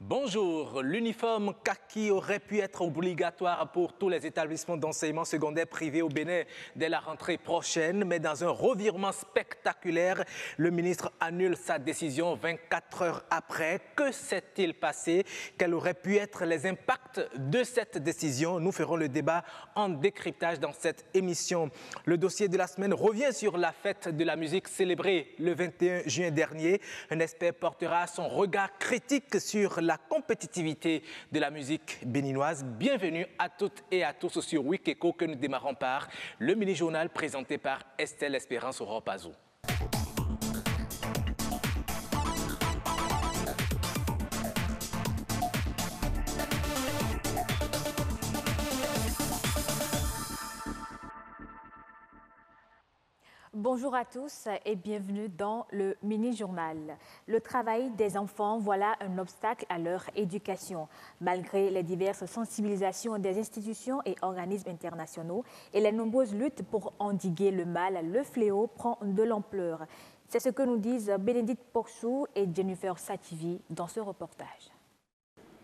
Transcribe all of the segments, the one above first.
Bonjour, l'uniforme kaki aurait pu être obligatoire pour tous les établissements d'enseignement secondaire privés au Bénin dès la rentrée prochaine, mais dans un revirement spectaculaire, le ministre annule sa décision 24 heures après. Que s'est-il passé? Quels auraient pu être les impacts de cette décision? Nous ferons le débat en décryptage dans cette émission. Le dossier de la semaine revient sur la fête de la musique célébrée le 21 juin dernier. Un expert portera son regard critique sur la compétitivité de la musique béninoise. Bienvenue à toutes et à tous sur Wikeco que nous démarrons par le mini-journal présenté par Estelle Espérance Oropazou. Bonjour à tous et bienvenue dans le mini-journal. Le travail des enfants, voilà un obstacle à leur éducation. Malgré les diverses sensibilisations des institutions et organismes internationaux et les nombreuses luttes pour endiguer le mal, le fléau prend de l'ampleur. C'est ce que nous disent Bénédicte Porchou et Jennifer Sativi dans ce reportage.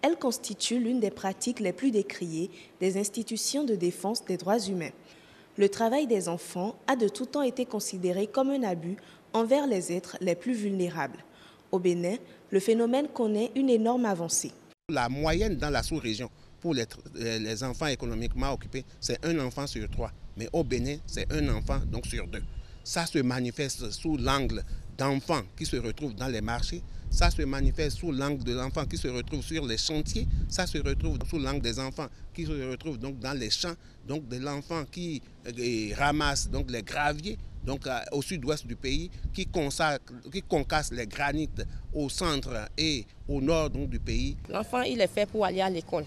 Elle constitue l'une des pratiques les plus décriées des institutions de défense des droits humains. Le travail des enfants a de tout temps été considéré comme un abus envers les êtres les plus vulnérables. Au Bénin, le phénomène connaît une énorme avancée. La moyenne dans la sous-région pour les enfants économiquement occupés, c'est un enfant sur 3. Mais au Bénin, c'est un enfant donc sur 2. Ça se manifeste sous l'angle d'enfants qui se retrouvent dans les marchés. Ça se manifeste sous l'angle de l'enfant qui se retrouve sur les chantiers. Ça se retrouve sous l'angle des enfants qui se retrouvent donc dans les champs. Donc de l'enfant qui ramasse donc les graviers donc au sud-ouest du pays, qui concasse les granites au centre et au nord donc, du pays. L'enfant, il est fait pour aller à l'école,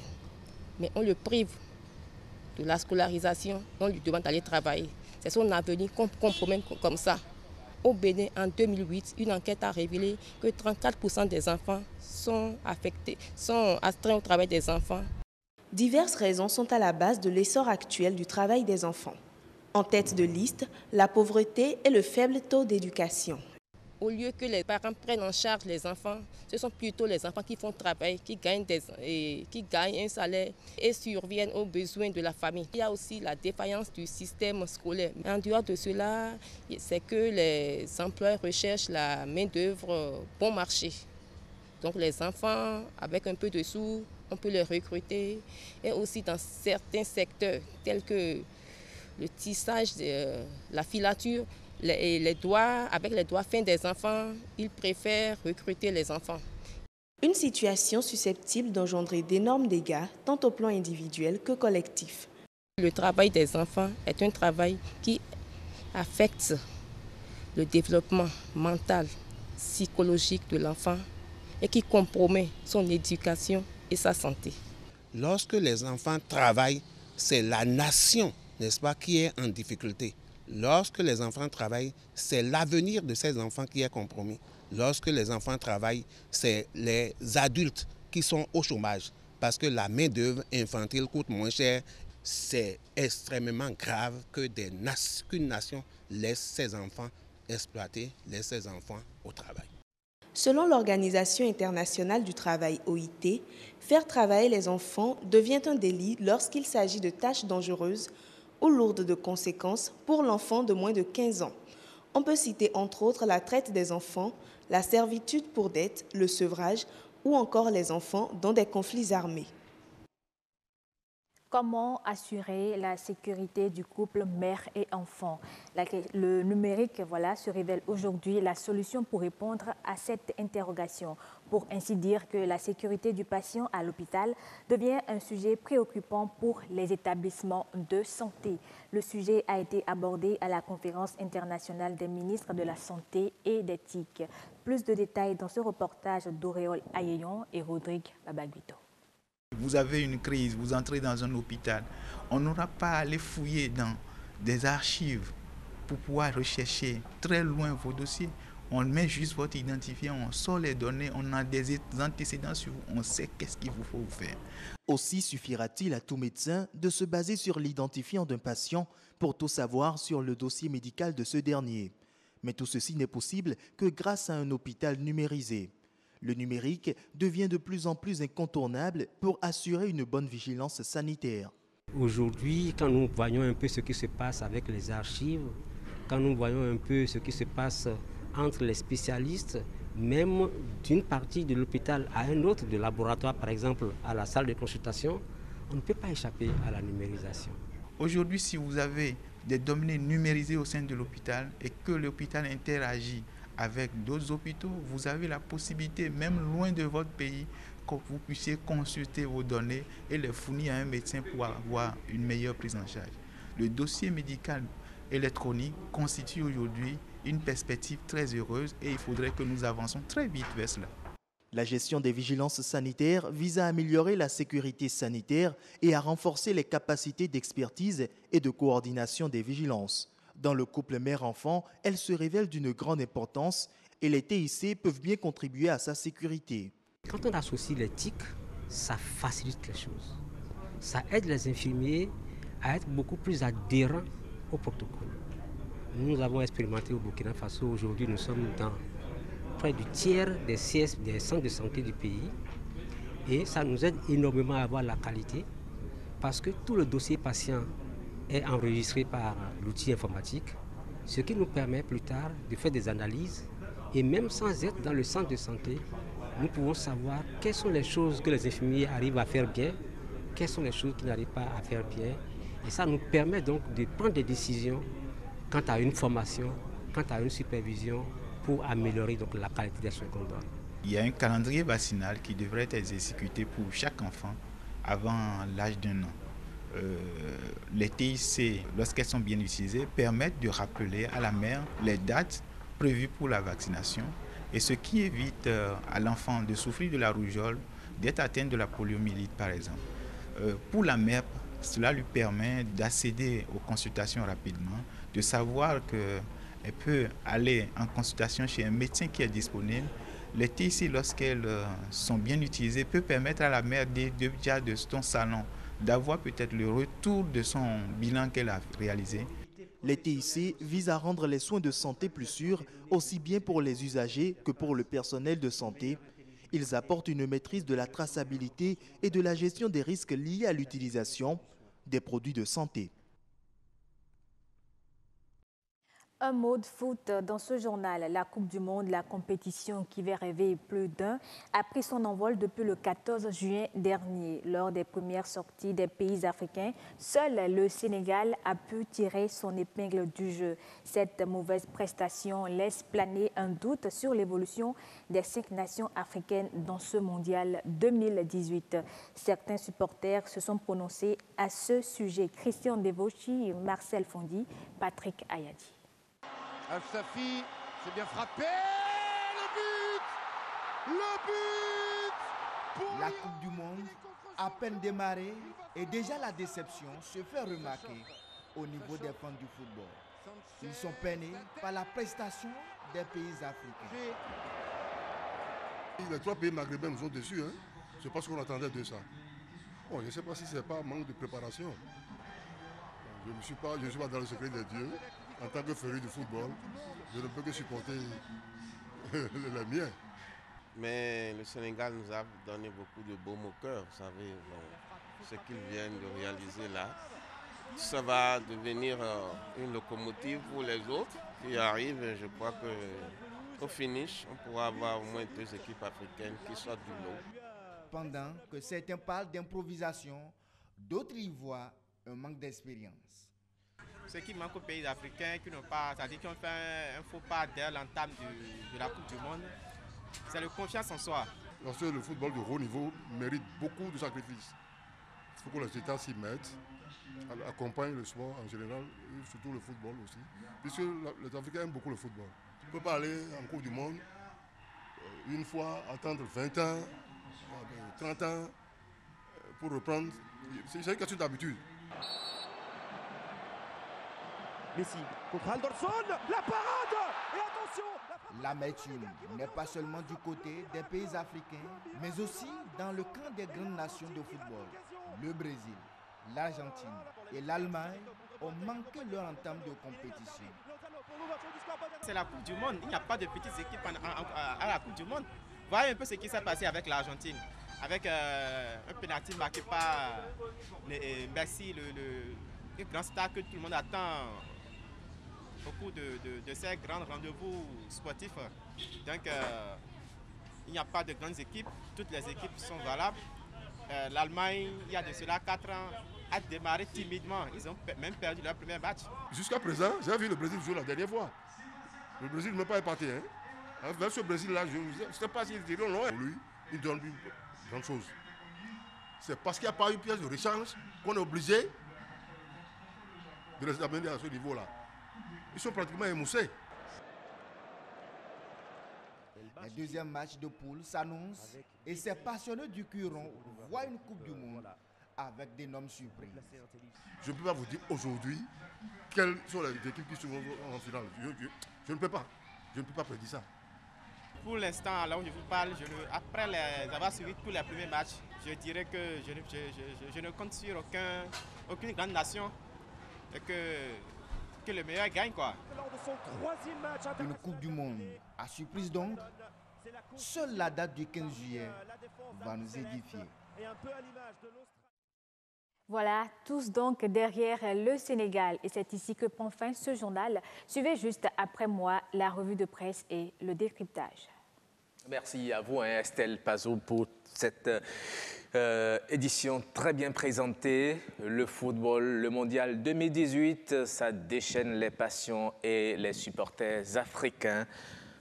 mais on le prive de la scolarisation, on lui demande d'aller travailler. C'est son avenir qu'on compromet comme ça. Au Bénin, en 2008, une enquête a révélé que 34% des enfants sont astreints au travail des enfants. Diverses raisons sont à la base de l'essor actuel du travail des enfants. En tête de liste, la pauvreté et le faible taux d'éducation. Au lieu que les parents prennent en charge les enfants, ce sont plutôt les enfants qui font travail, qui gagnent un salaire et surviennent aux besoins de la famille. Il y a aussi la défaillance du système scolaire. En dehors de cela, c'est que les employeurs recherchent la main-d'œuvre bon marché. Donc les enfants, avec un peu de sous, on peut les recruter. Et aussi dans certains secteurs, tels que le tissage, la filature, avec les doigts fins des enfants, ils préfèrent recruter les enfants. Une situation susceptible d'engendrer d'énormes dégâts, tant au plan individuel que collectif. Le travail des enfants est un travail qui affecte le développement mental, psychologique de l'enfant et qui compromet son éducation et sa santé. Lorsque les enfants travaillent, c'est la nation, n'est-ce pas, qui est en difficulté. Lorsque les enfants travaillent, c'est l'avenir de ces enfants qui est compromis. Lorsque les enfants travaillent, c'est les adultes qui sont au chômage parce que la main-d'œuvre infantile coûte moins cher. C'est extrêmement grave qu'une nation laisse ses enfants exploiter, laisse ses enfants au travail. Selon l'Organisation internationale du travail OIT, faire travailler les enfants devient un délit lorsqu'il s'agit de tâches dangereuses ou lourdes de conséquences pour l'enfant de moins de 15 ans. On peut citer entre autres la traite des enfants, la servitude pour dette, le sevrage ou encore les enfants dans des conflits armés. Comment assurer la sécurité du couple mère et enfant? Le numérique se révèle aujourd'hui la solution pour répondre à cette interrogation. Pour ainsi dire que la sécurité du patient à l'hôpital devient un sujet préoccupant pour les établissements de santé. Le sujet a été abordé à la conférence internationale des ministres de la Santé et d'éthique. Plus de détails dans ce reportage d'Auréole Ayeyon et Rodrigue Babaguito. Vous avez une crise, vous entrez dans un hôpital. On n'aura pas à aller fouiller dans des archives pour pouvoir rechercher très loin vos dossiers. On met juste votre identifiant, on sort les données, on a des antécédents sur vous, on sait qu'est-ce qu'il vous faut faire. Aussi suffira-t-il à tout médecin de se baser sur l'identifiant d'un patient pour tout savoir sur le dossier médical de ce dernier. Mais tout ceci n'est possible que grâce à un hôpital numérisé. Le numérique devient de plus en plus incontournable pour assurer une bonne vigilance sanitaire. Aujourd'hui, quand nous voyons un peu ce qui se passe avec les archives, quand nous voyons un peu ce qui se passe entre les spécialistes, même d'une partie de l'hôpital à un autre, de laboratoire par exemple à la salle de consultation, on ne peut pas échapper à la numérisation. Aujourd'hui, si vous avez des données numérisées au sein de l'hôpital et que l'hôpital interagit avec d'autres hôpitaux, vous avez la possibilité, même loin de votre pays, que vous puissiez consulter vos données et les fournir à un médecin pour avoir une meilleure prise en charge. Le dossier médical électronique constitue aujourd'hui une perspective très heureuse et il faudrait que nous avancions très vite vers cela. La gestion des vigilances sanitaires vise à améliorer la sécurité sanitaire et à renforcer les capacités d'expertise et de coordination des vigilances. Dans le couple mère-enfant, elle se révèle d'une grande importance et les TIC peuvent bien contribuer à sa sécurité. Quand on associe l'éthique, ça facilite les choses. Ça aide les infirmiers à être beaucoup plus adhérents au protocole. Nous avons expérimenté au Burkina Faso. Aujourd'hui, nous sommes dans près du tiers des centres de santé du pays. Et ça nous aide énormément à avoir la qualité parce que tout le dossier patient est enregistré par l'outil informatique, ce qui nous permet plus tard de faire des analyses. Et même sans être dans le centre de santé, nous pouvons savoir quelles sont les choses que les infirmiers arrivent à faire bien, quelles sont les choses qu'ils n'arrivent pas à faire bien. Et ça nous permet donc de prendre des décisions quant à une formation, quant à une supervision pour améliorer donc la qualité des soins qu'on donne. Il y a un calendrier vaccinal qui devrait être exécuté pour chaque enfant avant l'âge d'1 an. Les TIC, lorsqu'elles sont bien utilisées, permettent de rappeler à la mère les dates prévues pour la vaccination et ce qui évite à l'enfant de souffrir de la rougeole, d'être atteint de la poliomyélite par exemple. Pour la mère, cela lui permet d'accéder aux consultations rapidement, de savoir qu'elle peut aller en consultation chez un médecin qui est disponible. Les TIC, lorsqu'elles sont bien utilisées, peuvent permettre à la mère déjà de son salon d'avoir peut-être le retour de son bilan qu'elle a réalisé. Les TIC visent à rendre les soins de santé plus sûrs, aussi bien pour les usagers que pour le personnel de santé. Ils apportent une maîtrise de la traçabilité et de la gestion des risques liés à l'utilisation des produits de santé. Un mot de foot dans ce journal. La Coupe du Monde, la compétition qui va rêver plus d'un, a pris son envol depuis le 14 juin dernier. Lors des premières sorties des pays africains, seul le Sénégal a pu tirer son épingle du jeu. Cette mauvaise prestation laisse planer un doute sur l'évolution des 5 nations africaines dans ce mondial 2018. Certains supporters se sont prononcés à ce sujet. Christian Devochi, Marcel Fondi, Patrick Ayadi. Al-Safi, c'est bien frappé, le but La Coupe du Monde, à peine démarrée, et déjà la déception se fait remarquer au niveau des fans du football. Ils sont peinés par la prestation des pays africains. Les 3 pays maghrébins nous ont déçus, hein. C'est pas ce qu'on attendait de ça. Bon, je ne sais pas si ce n'est pas un manque de préparation. Je ne suis pas dans le secret des dieux. En tant que féru du football, je ne peux que supporter les miens. Mais le Sénégal nous a donné beaucoup de beaux moqueurs, vous savez, bon, ce qu'ils viennent de réaliser là. Ça va devenir une locomotive pour les autres qui arrivent. Je crois qu'au finish, on pourra avoir au moins 2 équipes africaines qui sortent du lot. Pendant que certains parlent d'improvisation, d'autres y voient un manque d'expérience. Ce qui manque aux pays africains qui n'ont pas, c'est-à-dire qui ont fait un faux pas dès l'entame de la Coupe du Monde, c'est la confiance en soi. Parce que le football de haut niveau mérite beaucoup de sacrifices. Il faut que les États s'y mettent, accompagnent le sport en général, et surtout le football aussi, puisque les Africains aiment beaucoup le football. On ne peut pas aller en Coupe du Monde une fois, attendre 20 ans, 30 ans pour reprendre. C'est une question d'habitude. Messi contre Alderson, la parade et attention. L'amertume n'est pas seulement du côté des pays africains, mais aussi dans le camp des grandes nations de football. Le Brésil, l'Argentine et l'Allemagne ont manqué leur entame de compétition. C'est la Coupe du Monde, il n'y a pas de petites équipes à la Coupe du Monde. voyez un peu ce qui s'est passé avec l'Argentine, avec un pénalty marqué par Messi, le grand star que tout le monde attend au cours de ces grands rendez-vous sportifs. Donc, il n'y a pas de grandes équipes, toutes les équipes sont valables. L'Allemagne, il y a de cela 4 ans, a démarré timidement. Ils ont même perdu leur premier match. Jusqu'à présent, j'ai vu le Brésil jouer la dernière fois. Le Brésil ne m'est pas épargné. Avec ce Brésil-là, je ne sais pas s'ils diront non. Lui, il donne une grande chose. C'est parce qu'il n'y a pas eu pièce de rechange qu'on est obligé de les amener à ce niveau-là. Ils sont pratiquement émoussés. Le deuxième match de poule s'annonce et ces passionnés du Curon voient une Coupe du Monde avec d'énormes surprises. Je ne peux pas vous dire aujourd'hui quelles sont les équipes qui seront en finale. Je ne peux pas. Je ne peux pas prédire ça. Pour l'instant, là où je vous parle, après avoir suivi tous les premiers matchs, je dirais que je ne compte sur aucune grande nation et que le meilleur gagne, quoi. Une Coupe du Monde à surprise donc. Seule la date du 15 juillet va nous édifier. Voilà, tous donc derrière le Sénégal. Et c'est ici que prend fin ce journal. Suivez juste après moi la revue de presse et le décryptage. Merci à vous, Estelle Pazot, pour cette édition très bien présentée. Le football, le mondial 2018, ça déchaîne les passions et les supporters africains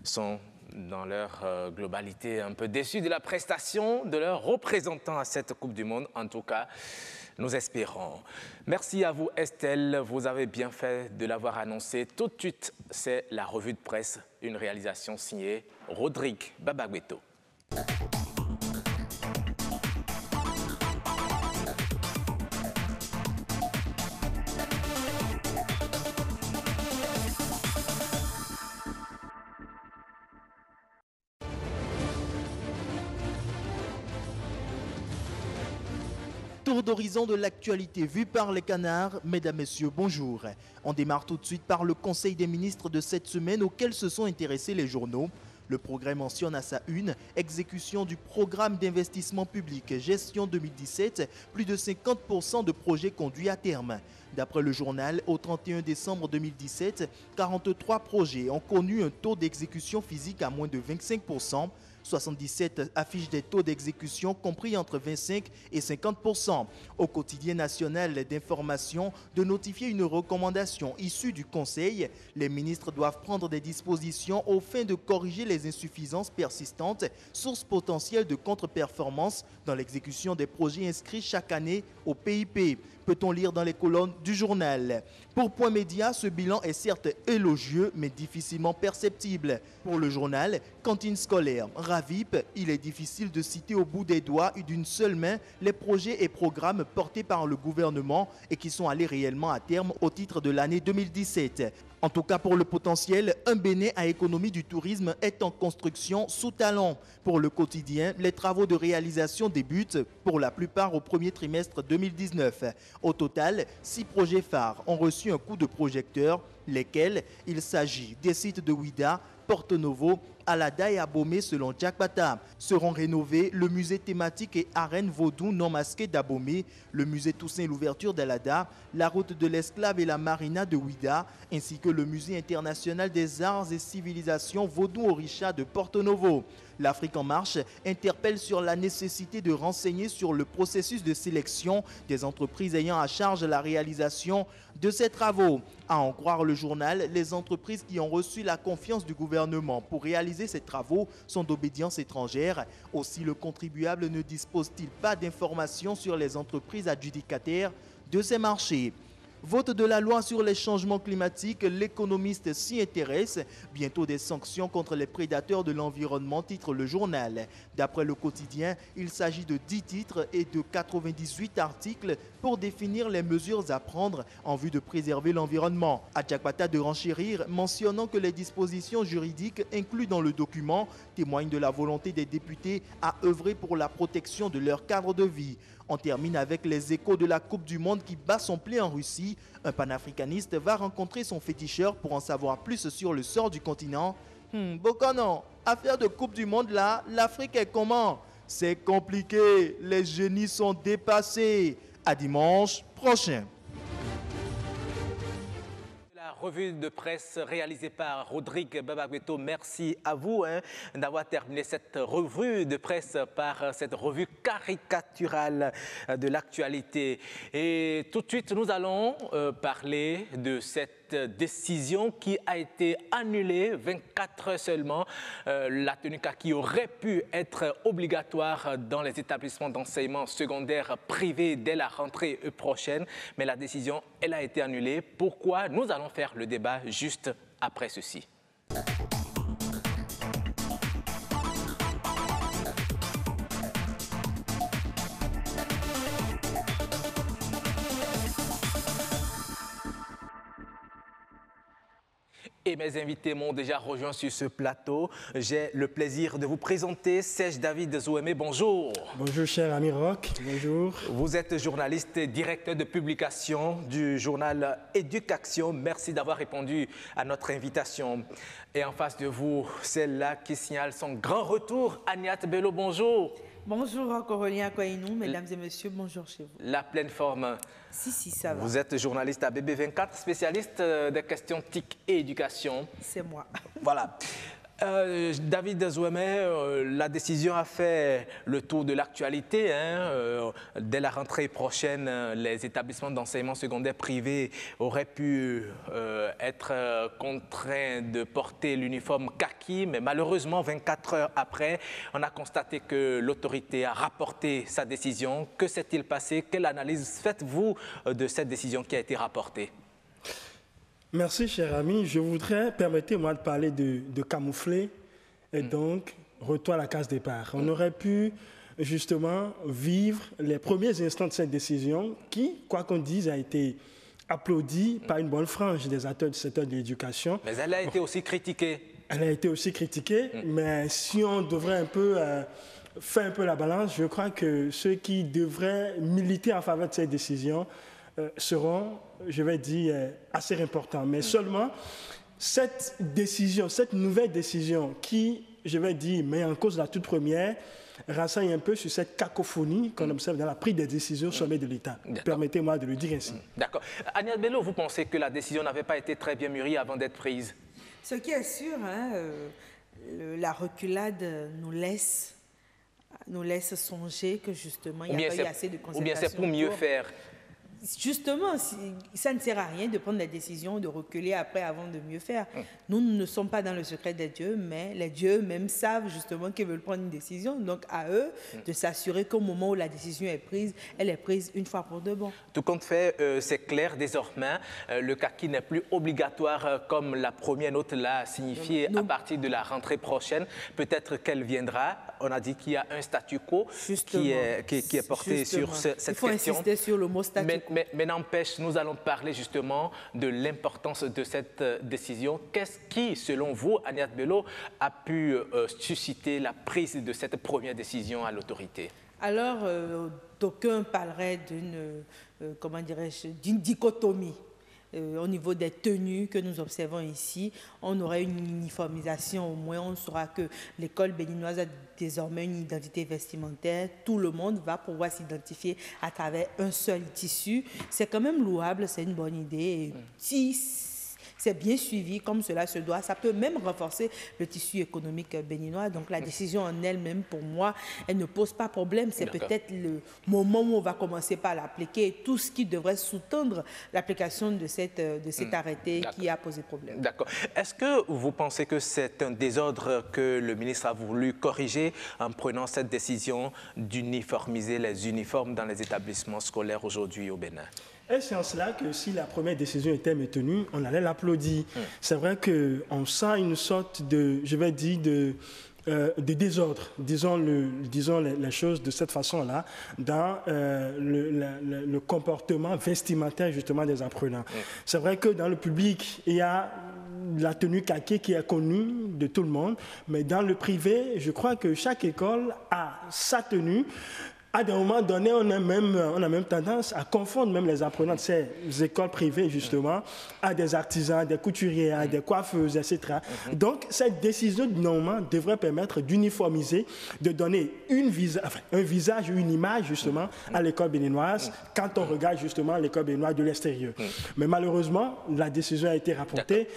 sont dans leur globalité un peu déçus de la prestation de leurs représentants à cette Coupe du Monde. En tout cas, nous espérons. Merci à vous, Estelle. Vous avez bien fait de l'avoir annoncé. Tout de suite, c'est la revue de presse, une réalisation signée Rodrigue Babagbeto. Tour d'horizon de l'actualité vue par les canards. Mesdames, Messieurs, bonjour. On démarre tout de suite par le Conseil des ministres de cette semaine auquel se sont intéressés les journaux. Le Progrès mentionne à sa une exécution du programme d'investissement public gestion 2017, plus de 50% de projets conduits à terme. D'après le journal, au 31 décembre 2017, 43 projets ont connu un taux d'exécution physique à moins de 25%. 77 affichent des taux d'exécution compris entre 25 et 50%. Au quotidien national d'information de notifier une recommandation issue du Conseil. Les ministres doivent prendre des dispositions aux fins de corriger les insuffisances persistantes, sources potentielles de contre-performance dans l'exécution des projets inscrits chaque année au PIP. Peut-on lire dans les colonnes du journal. Pour Point Média, ce bilan est certes élogieux, mais difficilement perceptible. Pour le journal, cantine scolaire, RAVIP, il est difficile de citer au bout des doigts et d'une seule main les projets et programmes portés par le gouvernement et qui sont allés réellement à terme au titre de l'année 2017. En tout cas, pour le potentiel, un Bénin à économie du tourisme est en construction sous talent. Pour le quotidien, les travaux de réalisation débutent pour la plupart au premier trimestre 2019. Au total, 6 projets phares ont reçu un coup de projecteur, lesquels il s'agit des sites de Ouida, Porto Novo, Alada et Abomey selon Jack Bata. Seront rénovés le musée thématique et arène vaudou non masqué d'Abomey, le musée Toussaint l'ouverture d'Alada, la route de l'esclave et la marina de Ouida, ainsi que le musée international des arts et civilisations vaudou Orisha de Porto Novo. L'Afrique en marche interpelle sur la nécessité de renseigner sur le processus de sélection des entreprises ayant à charge la réalisation de ces travaux. À en croire le journal, les entreprises qui ont reçu la confiance du gouvernement pour réaliser ces travaux sont d'obédience étrangère. Aussi, le contribuable ne dispose-t-il pas d'informations sur les entreprises adjudicataires de ces marchés? Vote de la loi sur les changements climatiques, l'économiste s'y intéresse. Bientôt des sanctions contre les prédateurs de l'environnement, titre le journal. D'après le quotidien, il s'agit de 10 titres et de 98 articles pour définir les mesures à prendre en vue de préserver l'environnement. Adjakbata de renchérir, mentionnant que les dispositions juridiques incluses dans le document témoignent de la volonté des députés à œuvrer pour la protection de leur cadre de vie. On termine avec les échos de la Coupe du Monde qui bat son plein en Russie. Un panafricaniste va rencontrer son féticheur pour en savoir plus sur le sort du continent. Bokono, affaire de Coupe du Monde là, l'Afrique est comment? C'est compliqué, les génies sont dépassés. À dimanche prochain. La revue de presse réalisée par Rodrigue Babagbeto. Merci à vous d'avoir terminé cette revue de presse par cette revue caricaturale de l'actualité. Et tout de suite, nous allons parler de cette décision qui a été annulée 24 heures seulement. La tenue kaki aurait pu être obligatoire dans les établissements d'enseignement secondaire privés dès la rentrée prochaine, mais la décision, elle a été annulée. Pourquoi? Nous allons faire le débat juste après ceci. Et mes invités m'ont déjà rejoint sur ce plateau. J'ai le plaisir de vous présenter Serge David Zouémé. Bonjour. Bonjour, cher ami Roch. Bonjour. Vous êtes journaliste et directeur de publication du journal Éducation. Merci d'avoir répondu à notre invitation. Et en face de vous, celle-là qui signale son grand retour, Agnat Bello. Bonjour. Bonjour, Corolien Koinou, mesdames et messieurs, bonjour chez vous. La pleine forme. Si, ça va. Vous êtes journaliste à BB24, spécialiste des questions TIC et éducation. C'est moi. Voilà. David Zouémé, la décision a fait le tour de l'actualité. Dès la rentrée prochaine, les établissements d'enseignement secondaire privés auraient pu être contraints de porter l'uniforme kaki, mais malheureusement, 24 heures après, on a constaté que l'autorité a rapporté sa décision. Que s'est-il passé? Quelle analyse faites-vous de cette décision qui a été rapportée? Merci, cher ami. Je voudrais, permettez-moi de parler de camoufler et donc retour à la case départ. On aurait pu justement vivre les premiers instants de cette décision qui, quoi qu'on dise, a été applaudie par une bonne frange des acteurs du secteur de l'éducation. Mais elle a été aussi critiquée. Elle a été aussi critiquée, mais si on devrait un peu faire un peu la balance, je crois que ceux qui devraient militer en faveur de cette décision seront, je vais dire, assez importants. Mais seulement, cette décision, cette nouvelle décision qui, je vais dire, met en cause la toute première, renseigne un peu sur cette cacophonie qu'on observe dans la prise des décisions au sommet de l'État. Permettez-moi de le dire ainsi. D'accord. Agnès Bello, vous pensez que la décision n'avait pas été très bien mûrie avant d'être prise? Ce qui est sûr, la reculade nous laisse songer que justement, il n'y a pas eu assez de concertation. Ou bien c'est pour mieux faire? Justement, ça ne sert à rien de prendre la décision de reculer après avant de mieux faire. Nous ne sommes pas dans le secret des dieux, mais les dieux même savent justement qu'ils veulent prendre une décision. Donc à eux de s'assurer qu'au moment où la décision est prise, elle est prise une fois pour de bon. Tout compte fait, c'est clair désormais, le kaki n'est plus obligatoire comme la première note l'a signifié à partir de la rentrée prochaine. Peut-être qu'elle viendra. On a dit qu'il y a un statu quo qui est porté sur cette question. Il faut insister sur le mot statu quo. Mais n'empêche, nous allons parler justement de l'importance de cette décision. Qu'est-ce qui, selon vous, Agnat Bello, a pu susciter la prise de cette première décision à l'autorité? Alors, d'aucuns parleraient d'une dichotomie. Au niveau des tenues que nous observons ici, on aurait une uniformisation, au moins on saura que l'école béninoise a désormais une identité vestimentaire. Tout le monde va pouvoir s'identifier à travers un seul tissu. C'est quand même louable, c'est une bonne idée. Et si c'est bien suivi comme cela se doit, ça peut même renforcer le tissu économique béninois. Donc la décision en elle-même, pour moi, elle ne pose pas problème. C'est peut-être le moment où on va commencer par l'appliquer. Tout ce qui devrait sous-tendre l'application de cet arrêté qui a posé problème. D'accord. Est-ce que vous pensez que c'est un désordre que le ministre a voulu corriger en prenant cette décision d'uniformiser les uniformes dans les établissements scolaires aujourd'hui au Bénin? Et c'est en cela que si la première décision était maintenue, on allait l'applaudir. C'est vrai qu'on sent une sorte de, je vais dire, de désordre, disons les choses de cette façon-là, dans le comportement vestimentaire justement des apprenants. C'est vrai que dans le public, il y a la tenue kaki qui est connue de tout le monde, mais dans le privé, je crois que chaque école a sa tenue. À des moments donnés, on a même tendance à confondre même les apprenants de ces écoles privées, justement, à des artisans, des couturiers, à des coiffeuses, etc. Donc, cette décision, normalement, devrait permettre d'uniformiser, de donner un visage ou une image, justement, à l'école béninoise, quand on regarde, justement, l'école béninoise de l'extérieur. Mais malheureusement, la décision a été rapportée.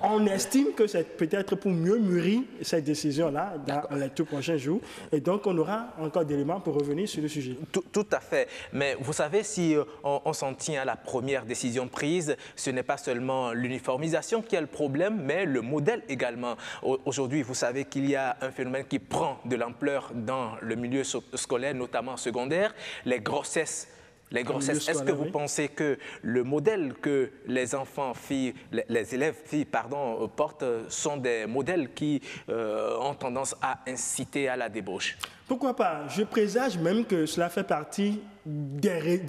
On estime que c'est peut-être pour mieux mûrir cette décision-là dans les tout prochains jours. Et donc, on aura encore d'éléments pour revenir sur le sujet. Tout à fait. Mais vous savez, si on s'en tient à la première décision prise, ce n'est pas seulement l'uniformisation qui est le problème, mais le modèle également. Aujourd'hui, vous savez qu'il y a un phénomène qui prend de l'ampleur dans le milieu scolaire, notamment secondaire, les grossesses. Est-ce que vous pensez que le modèle que les enfants filles, les élèves filles, portent sont des modèles qui ont tendance à inciter à la débauche? Pourquoi pas? Je présage même que cela fait partie des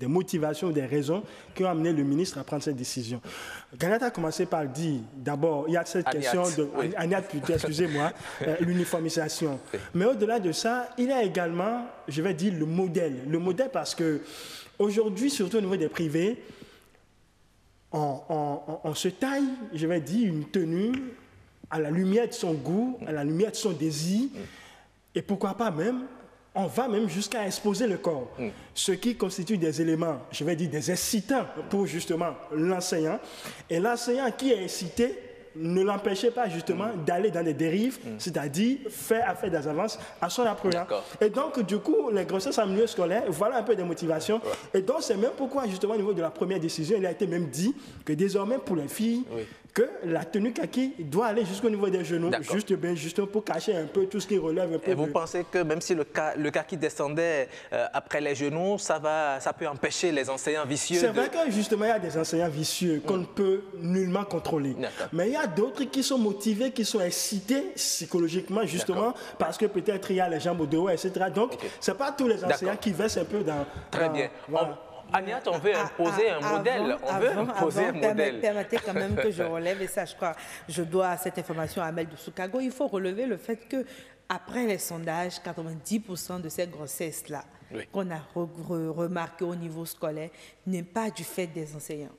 motivations, des raisons qui ont amené le ministre à prendre cette décision. Ganath a commencé par dire, d'abord, il y a cette question de... Agnat, excusez-moi, l'uniformisation. Mais au-delà de ça, il y a également, je vais dire, le modèle. Le modèle parce que aujourd'hui, surtout au niveau des privés, on se taille, je vais dire, une tenue à la lumière de son goût, à la lumière de son désir, et pourquoi pas même, on va même jusqu'à exposer le corps, ce qui constitue des éléments, je vais dire des excitants pour justement l'enseignant, et l'enseignant qui est excité ne l'empêchait pas justement d'aller dans des dérives, c'est-à-dire faire des avances à son apprenant. Et donc, du coup, les grossesses en milieu scolaire, voilà un peu des motivations. Et donc, c'est même pourquoi, justement, au niveau de la première décision, il a été même dit que désormais, pour les filles, que la tenue kaki doit aller jusqu'au niveau des genoux, juste pour cacher un peu tout ce qui relève un peu. Et vous pensez que même si le kaki descendait après les genoux, ça peut empêcher les enseignants vicieux? C'est vrai que justement, il y a des enseignants vicieux qu'on ne peut nullement contrôler. Mais il y a d'autres qui sont motivés, qui sont excités psychologiquement, justement, parce que peut-être il y a les jambes au dehors, etc. Donc, ce n'est pas tous les enseignants qui versent un peu dans... Très bien. Voilà. Agnat, on veut imposer un modèle. Permettez quand même que je relève, et ça, je crois, je dois cette information à Amel de Soukago. Il faut relever le fait que, après les sondages, 90% de ces grossesses-là qu'on a remarquées au niveau scolaire n'est pas du fait des enseignants.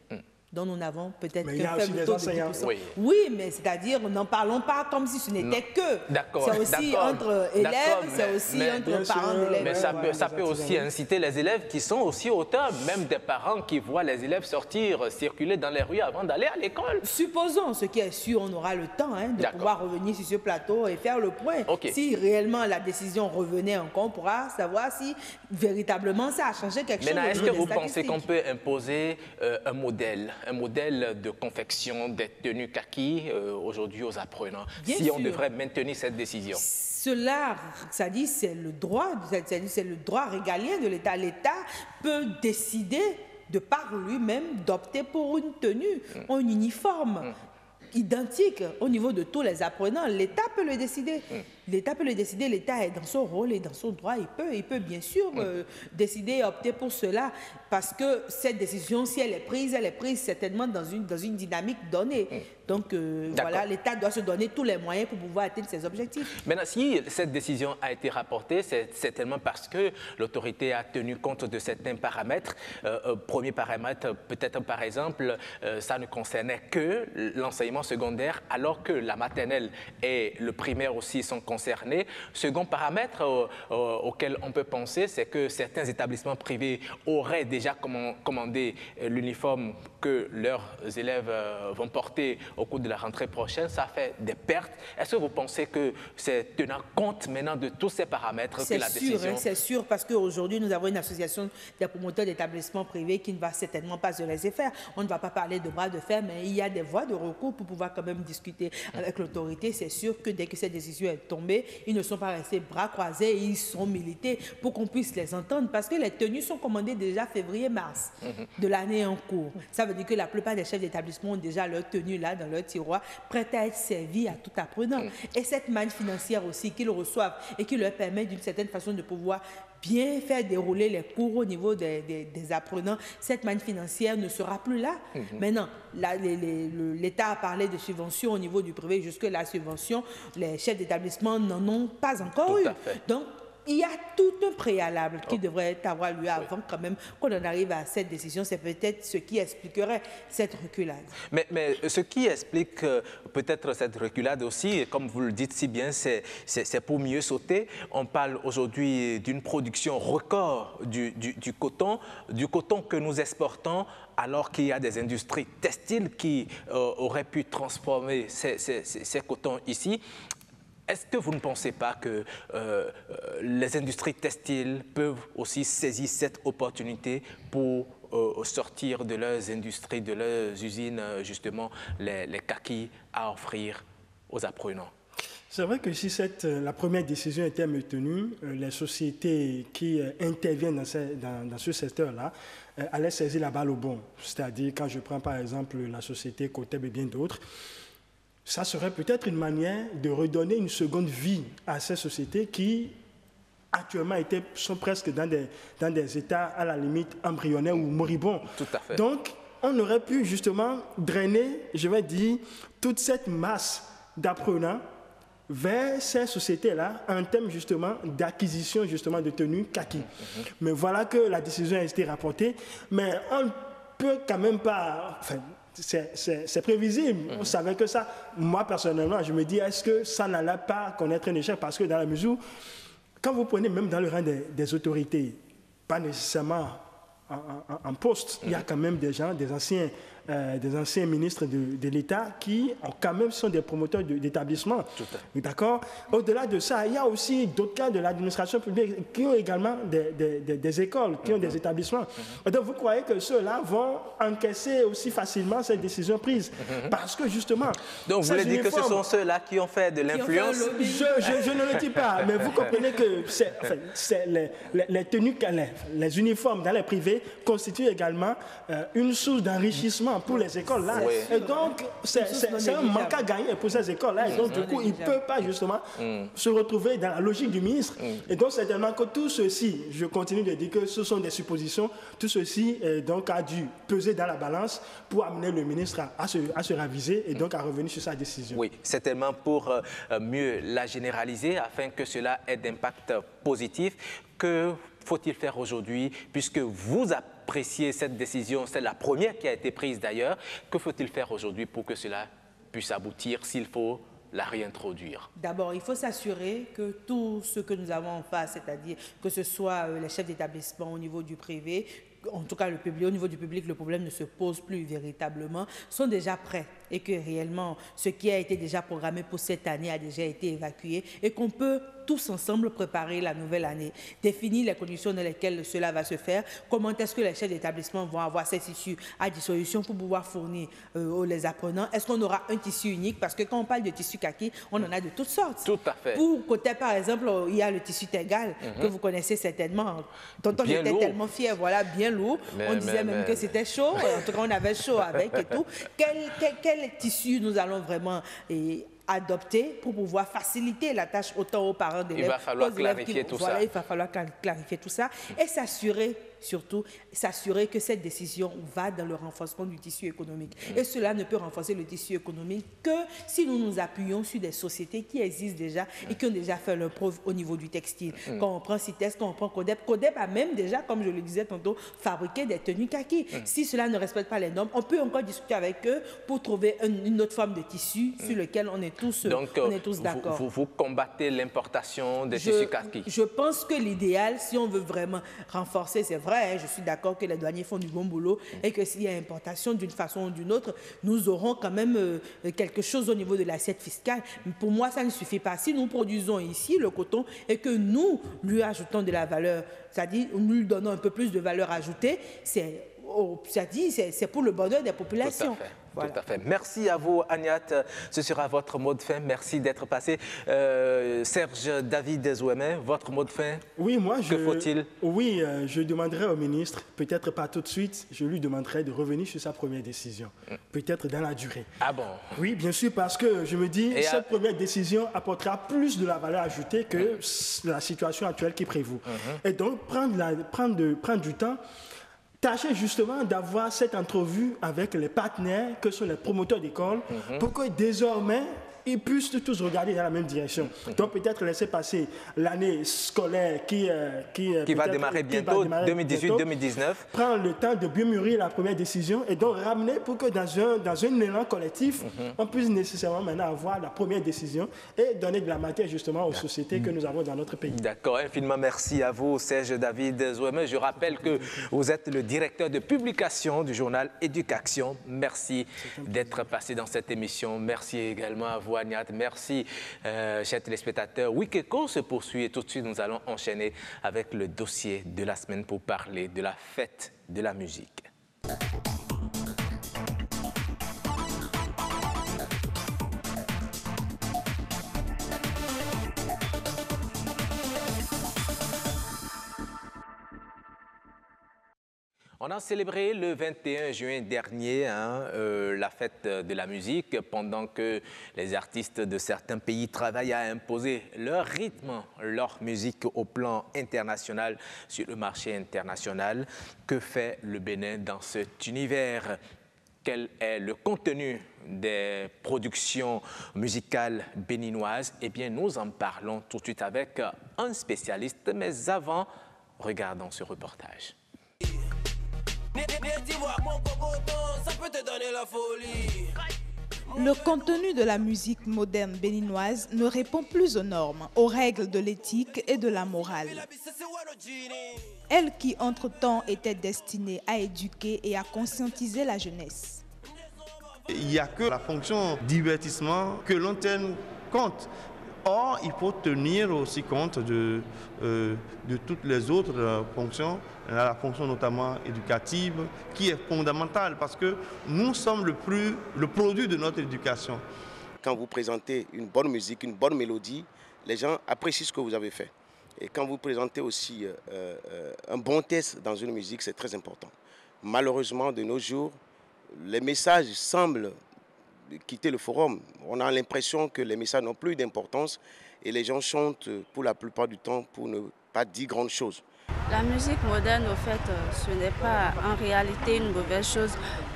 dont nous n'avons peut-être qu'un faible taux de 10%. Oui, mais c'est-à-dire, n'en parlons pas comme si ce n'était que. C'est aussi entre élèves, c'est aussi entre parents d'élèves. Mais ça peut aussi inciter les élèves qui sont aussi auteurs, même des parents qui voient les élèves sortir, circuler dans les rues avant d'aller à l'école. Supposons, ce qui est sûr, on aura le temps de pouvoir revenir sur ce plateau et faire le point. Si réellement la décision revenait encore, on pourra savoir si véritablement ça a changé quelque chose. Maintenant, est-ce que vous pensez qu'on peut imposer un modèle de confection des tenues kaki aujourd'hui aux apprenants, si on devrait maintenir cette décision? Cela, ça dit, c'est le droit régalien de l'État. L'État peut décider de par lui-même d'opter pour une tenue, un uniforme identique au niveau de tous les apprenants. L'État peut le décider. L'État peut le décider. L'État est dans son rôle et dans son droit. Il peut bien sûr décider et opter pour cela, parce que cette décision, si elle est prise certainement dans une dynamique donnée. Donc voilà, l'État doit se donner tous les moyens pour pouvoir atteindre ses objectifs. Maintenant, si cette décision a été rapportée, c'est certainement parce que l'autorité a tenu compte de certains paramètres. Premier paramètre, peut-être par exemple, ça ne concernait que l'enseignement secondaire, alors que la maternelle et le primaire aussi sont concernés. Second paramètre auquel on peut penser, c'est que certains établissements privés auraient déjà commandé l'uniforme que leurs élèves vont porter au cours de la rentrée prochaine. Ça fait des pertes. Est-ce que vous pensez que c'est tenant compte maintenant de tous ces paramètres que la décision... C'est sûr, parce qu'aujourd'hui, nous avons une association des promoteurs d'établissements privés qui ne va certainement pas se laisser faire. On ne va pas parler de bras de fer, mais il y a des voies de recours pour pouvoir quand même discuter avec l'autorité. C'est sûr que dès que cette décision est tombée, ils ne sont pas restés bras croisés, ils sont milités pour qu'on puisse les entendre, parce que les tenues sont commandées déjà février-mars de l'année en cours. Ça veut dire que la plupart des chefs d'établissement ont déjà leur tenue là dans leur tiroir, prête à être servie à tout apprenant. Et cette manne financière aussi qu'ils reçoivent et qui leur permet d'une certaine façon de pouvoir bien faire dérouler les cours au niveau des apprenants, cette manne financière ne sera plus là. Maintenant, l'État a parlé de subventions au niveau du privé. Jusque la subvention, les chefs d'établissement n'en ont pas encore eu. Donc, il y a tout un préalable qui devrait avoir lieu avant quand même qu'on en arrive à cette décision. C'est peut-être ce qui expliquerait cette reculade. Mais ce qui explique peut-être cette reculade aussi, comme vous le dites si bien, c'est pour mieux sauter. On parle aujourd'hui d'une production record du coton que nous exportons, alors qu'il y a des industries textiles qui auraient pu transformer ces cotons ici. Est-ce que vous ne pensez pas que les industries textiles peuvent aussi saisir cette opportunité pour sortir de leurs industries, de leurs usines, justement, les kakis à offrir aux apprenants? C'est vrai que si la première décision était maintenue, les sociétés qui interviennent dans ce secteur-là allaient saisir la balle au bon. C'est-à-dire, quand je prends par exemple la société Coteb et bien d'autres, ça serait peut-être une manière de redonner une seconde vie à ces sociétés qui, actuellement, sont presque dans des états à la limite embryonnaires ou moribonds. Tout à fait. Donc, on aurait pu justement drainer, je vais dire, toute cette masse d'apprenants vers ces sociétés-là en termes justement d'acquisition justement de tenues kaki. Mais voilà que la décision a été rapportée. Mais on ne peut quand même pas... Enfin, c'est prévisible. On savait que ça. Moi, personnellement, je me dis, est-ce que ça n'allait pas connaître un échec? Parce que dans la mesure, quand vous prenez même dans le rang des autorités, pas nécessairement en poste, il y a quand même des gens, des anciens ministres de l'État qui quand même sont des promoteurs d'établissements. D'accord? Au-delà de ça, il y a aussi d'autres cas de l'administration publique qui ont également des écoles, qui ont des établissements. Donc vous croyez que ceux-là vont encaisser aussi facilement cette décision prise? Parce que justement... Donc vous voulez dire que ce sont ceux-là qui ont fait de l'influence? Je ne le dis pas, mais vous comprenez que les tenues, les uniformes dans les privés constituent également une source d'enrichissement pour les écoles là. Oui. Et donc, c'est un manque à gagner pour ces écoles-là. Et donc, du coup, ils ne peuvent pas justement se retrouver dans la logique du ministre. Et donc, certainement que tout ceci, je continue de dire que ce sont des suppositions, tout ceci donc, a dû peser dans la balance pour amener le ministre à se raviser et donc à revenir sur sa décision. Oui, certainement pour mieux la généraliser afin que cela ait d'impact positif. Que faut-il faire aujourd'hui, puisque vous appréciez cette décision, c'est la première qui a été prise d'ailleurs, que faut-il faire aujourd'hui pour que cela puisse aboutir, s'il faut la réintroduire? D'abord, il faut s'assurer que tout ce que nous avons en face, c'est-à-dire que ce soit les chefs d'établissement au niveau du privé, en tout cas le public, au niveau du public, le problème ne se pose plus véritablement, sont déjà prêts et que réellement ce qui a été déjà programmé pour cette année a déjà été évacué et qu'on peut tous ensemble préparer la nouvelle année, définir les conditions dans lesquelles cela va se faire, comment est-ce que les chefs d'établissement vont avoir ces tissus à disposition pour pouvoir fournir les apprenants. Est-ce qu'on aura un tissu unique? Parce que quand on parle de tissu kaki, on en a de toutes sortes. Tout à fait. Pour côté, par exemple, il y a le tissu Tegal, que vous connaissez certainement, dont on était tellement fiers, voilà, bien lourd. On disait même que c'était chaud, en tout cas on avait chaud avec et tout. Quel tissu nous allons vraiment adopter pour pouvoir faciliter la tâche autant aux parents d'élèves. Il va falloir clarifier tout ça. Il va falloir clarifier tout ça et s'assurer, surtout, que cette décision va dans le renforcement du tissu économique. Et cela ne peut renforcer le tissu économique que si nous nous appuyons sur des sociétés qui existent déjà et qui ont déjà fait leur preuve au niveau du textile. Quand on prend CITES, quand on prend Codep, Codep a même déjà, comme je le disais tantôt, fabriqué des tenues kaki. Si cela ne respecte pas les normes, on peut encore discuter avec eux pour trouver une autre forme de tissu sur lequel on est tous d'accord. Vous combattez l'importation des tissus kaki? Je pense que l'idéal, si on veut vraiment renforcer, c'est vrai, je suis d'accord que les douaniers font du bon boulot et que s'il y a importation d'une façon ou d'une autre, nous aurons quand même quelque chose au niveau de l'assiette fiscale. Mais pour moi, ça ne suffit pas. Si nous produisons ici le coton et que nous lui ajoutons de la valeur, c'est-à-dire nous lui donnons un peu plus de valeur ajoutée, c'est pour le bonheur des populations. Voilà. Tout à fait. Merci à vous, Agnat. Ce sera votre mot de fin. Merci d'être passé. Serge David Zouémé, votre mot de fin. Oui, moi, que faut-il? Oui, je demanderai au ministre, peut-être pas tout de suite, je lui demanderai de revenir sur sa première décision, peut-être dans la durée. Ah bon? Oui, bien sûr, parce que je me dis, cette première décision apportera plus de la valeur ajoutée que la situation actuelle qui prévaut. Et donc, prendre du temps. Tâchez justement d'avoir cette entrevue avec les partenaires que sont les promoteurs d'école pour que désormais ils puissent tous regarder dans la même direction. Donc peut-être laisser passer l'année scolaire qui va démarrer bientôt, 2018-2019. Prendre le temps de bien mûrir la première décision et donc ramener pour que dans un élan collectif, on puisse nécessairement maintenant avoir la première décision et donner de la matière justement aux sociétés que nous avons dans notre pays. D'accord, infiniment merci à vous, Serge David Zouémé. Je rappelle que vous êtes le directeur de publication du journal Éducation. Merci d'être passé dans cette émission. Merci également à vous, Agnat. Merci, chers téléspectateurs. Week-Echo se poursuit et tout de suite, nous allons enchaîner avec le dossier de la semaine pour parler de la fête de la musique. On a célébré le 21 juin dernier la fête de la musique pendant que les artistes de certains pays travaillent à imposer leur rythme, leur musique au plan international, sur le marché international. Que fait le Bénin dans cet univers? Quel est le contenu des productions musicales béninoises? Eh bien, nous en parlons tout de suite avec un spécialiste. Mais avant, regardons ce reportage. Le contenu de la musique moderne béninoise ne répond plus aux normes, aux règles de l'éthique et de la morale. Elle qui, entre-temps, était destinée à éduquer et à conscientiser la jeunesse. Il n'y a que la fonction divertissement que l'on tienne compte. Or, il faut tenir aussi compte de toutes les autres fonctions, la fonction notamment éducative, qui est fondamentale parce que nous sommes le produit de notre éducation. Quand vous présentez une bonne musique, une bonne mélodie, les gens apprécient ce que vous avez fait. Et quand vous présentez aussi un bon texte dans une musique, c'est très important. Malheureusement, de nos jours, les messages semblent quitter le forum. On a l'impression que les messages n'ont plus d'importance et les gens chantent pour la plupart du temps pour ne pas dire grande chose. La musique moderne, au fait, ce n'est pas en réalité une mauvaise chose,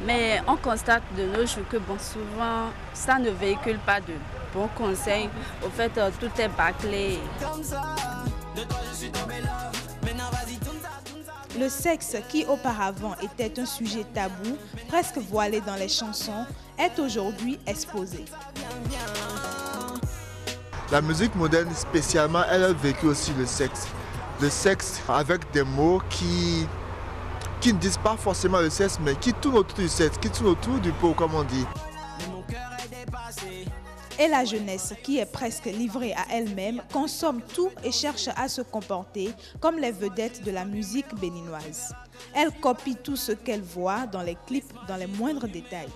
mais on constate de nos jours que souvent, ça ne véhicule pas de bons conseils. Au fait, tout est bâclé. Le sexe, qui auparavant était un sujet tabou, presque voilé dans les chansons, est aujourd'hui exposé. La musique moderne spécialement, elle a vécu aussi le sexe. Le sexe avec des mots qui ne disent pas forcément le sexe, mais qui tournent autour du sexe, qui tournent autour du pot, comme on dit. Et la jeunesse, qui est presque livrée à elle-même, consomme tout et cherche à se comporter comme les vedettes de la musique béninoise. Elle copie tout ce qu'elle voit dans les clips, dans les moindres détails.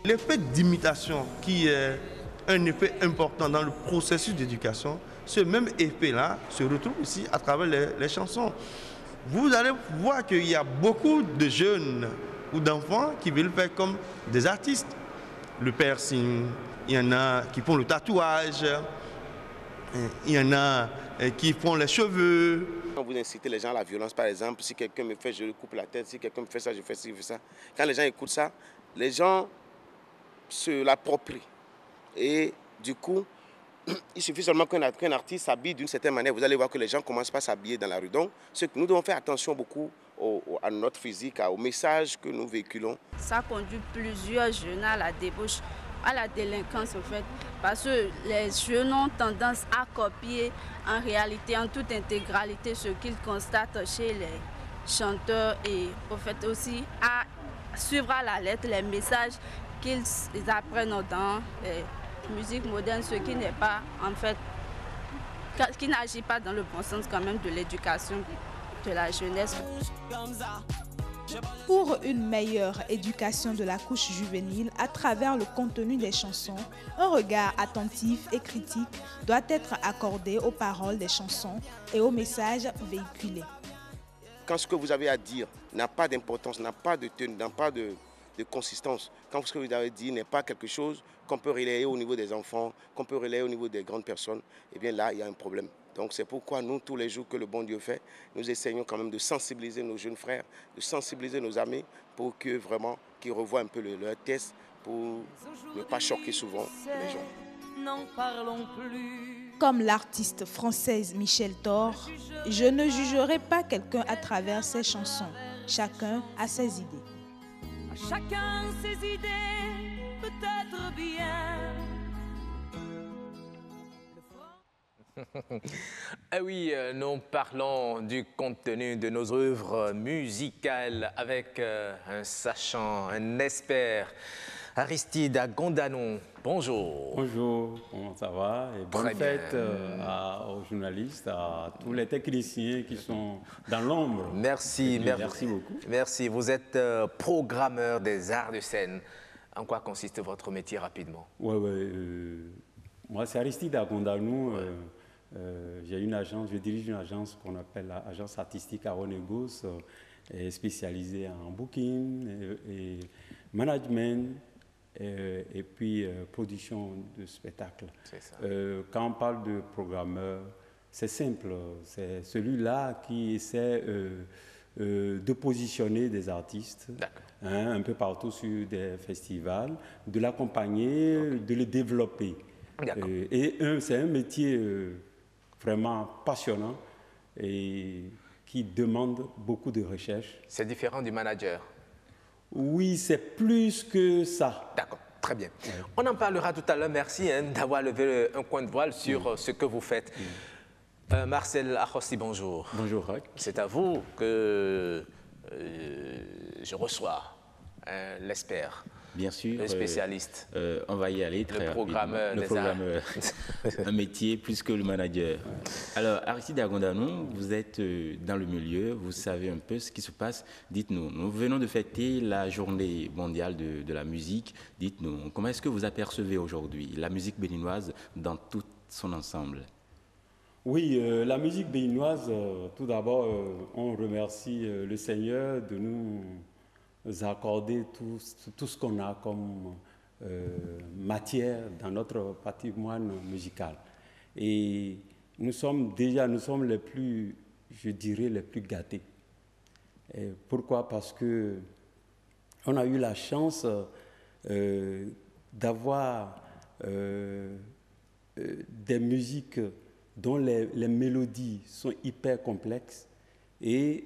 L'effet d'imitation, qui est un effet important dans le processus d'éducation, ce même effet-là se retrouve aussi à travers les chansons. Vous allez voir qu'il y a beaucoup de jeunes ou d'enfants qui veulent faire comme des artistes. Le piercing, il y en a qui font le tatouage, il y en a qui font les cheveux. Quand vous incitez les gens à la violence, par exemple, si quelqu'un me fait, je lui coupe la tête, si quelqu'un me fait ça, je fais ci, je fais ça. Quand les gens écoutent ça, les gens se l'approprient. Et du coup, il suffit seulement qu'un artiste s'habille d'une certaine manière. Vous allez voir que les gens commencent pas à s'habiller dans la rue. Donc, nous devons faire attention beaucoup à notre physique, au message que nous véhiculons. Ça conduit plusieurs jeunes à la débauche, à la délinquance au fait, parce que les jeunes ont tendance à copier en réalité, en toute intégralité, ce qu'ils constatent chez les chanteurs et au fait aussi à suivre à la lettre les messages qu'ils apprennent dans les musiques modernes, ce qui n'est pas en fait, qui n'agit pas dans le bon sens quand même de l'éducation de la jeunesse. Pour une meilleure éducation de la couche juvénile à travers le contenu des chansons, un regard attentif et critique doit être accordé aux paroles des chansons et aux messages véhiculés. Quand ce que vous avez à dire n'a pas d'importance, n'a pas de tenue, n'a pas de consistance, quand ce que vous avez dit n'est pas quelque chose qu'on peut relayer au niveau des enfants, qu'on peut relayer au niveau des grandes personnes, eh bien là, il y a un problème. Donc c'est pourquoi nous, tous les jours que le bon Dieu fait, nous essayons quand même de sensibiliser nos jeunes frères, de sensibiliser nos amis pour que vraiment qu'ils revoient un peu leur test pour ne pas choquer souvent les gens. N'en parlons plus. Comme l'artiste française Michel Thor, je ne jugerai pas quelqu'un à travers ses chansons. Chacun a ses idées. Chacun ses idées, peut-être bien. Ah oui, nous parlons du contenu de nos œuvres musicales avec un sachant, un expert, Aristide Agondanou. Bonjour. Bonjour, comment ça va? Et bonne fête aux journalistes, à tous les techniciens qui sont dans l'ombre. Merci, merci beaucoup. Merci, vous êtes programmeur des arts de scène. En quoi consiste votre métier rapidement? Moi c'est Aristide Agondanou. J'ai une agence, je dirige une agence qu'on appelle l'agence artistique Aronegos, spécialisée en booking et management et puis production de spectacles. Quand on parle de programmeur, c'est simple, c'est celui-là qui essaie de positionner des artistes un peu partout sur des festivals, de l'accompagner, de le développer. Et c'est un métier vraiment passionnant et qui demande beaucoup de recherche. C'est différent du manager? Oui, c'est plus que ça. D'accord, très bien. On en parlera tout à l'heure. Merci d'avoir levé un coin de voile sur ce que vous faites. Marcel Achossi, bonjour. Bonjour, Roch. C'est à vous que je reçois l'expert. Bien sûr. Le spécialiste. On va y aller très rapidement. Le programmeur. Un métier plus que le manager. Alors, Aristide Agondanou, vous êtes dans le milieu, vous savez un peu ce qui se passe. Dites-nous, nous venons de fêter la journée mondiale de la musique. Dites-nous, comment est-ce que vous apercevez aujourd'hui la musique béninoise dans tout son ensemble? Oui, la musique béninoise, tout d'abord, on remercie le Seigneur de nous accorder tout ce qu'on a comme matière dans notre patrimoine musical. Et nous sommes les plus, je dirais, les plus gâtés. Et pourquoi? Parce que on a eu la chance d'avoir des musiques dont les mélodies sont hyper complexes. Et